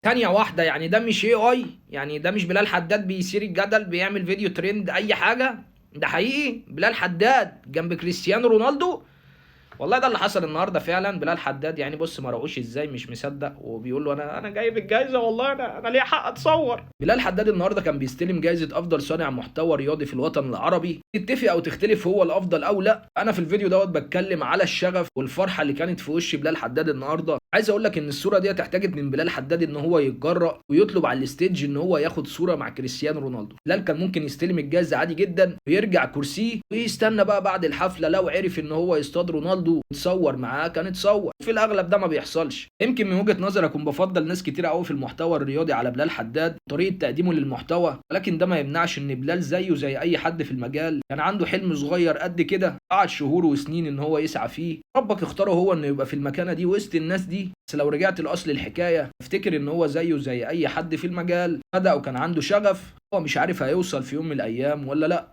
ثانية واحدة، يعني ده مش AI؟ يعني ده مش بلال حداد بيثير الجدل بيعمل فيديو ترند أي حاجة؟ ده حقيقي بلال حداد جنب كريستيانو رونالدو؟ والله ده اللي حصل النهارده فعلا. بلال حداد يعني بص مرقوش ازاي مش مصدق وبيقول له انا جايب الجايزه، والله انا ليا حق اتصور. بلال حداد النهارده كان بيستلم جايزه افضل صانع محتوى رياضي في الوطن العربي. تتفق او تختلف هو الافضل او لا، انا في الفيديو دوت بتكلم على الشغف والفرحه اللي كانت في وش بلال حداد النهارده. عايز اقول لك ان الصوره دي احتاجت من بلال حداد ان هو يتجرأ ويطلب على الستيج ان هو ياخد صوره مع كريستيانو رونالدو. بلال كان ممكن يستلم الجايزه عادي جدا ويرجع كرسيه ويستنى بقى بعد الحفله، لو عرف ان هو يصطاد رونالدو يتصور معاه كان اتصور. في الاغلب ده ما بيحصلش. يمكن من وجهه نظري اكون بفضل ناس كتير قوي في المحتوى الرياضي على بلال حداد طريقه تقديمه للمحتوى، ولكن ده ما يمنعش ان بلال زيه زي اي حد في المجال كان عنده حلم صغير قد كده قعد شهور وسنين ان هو يسعى فيه. ربك اختاره هو انه يبقى في المكانه دي وسط الناس دي. بس لو رجعت لاصل الحكايه افتكر ان هو زيه زي اي حد في المجال بدأ وكان عنده شغف، هو مش عارف هيوصل في يوم من الايام ولا لا.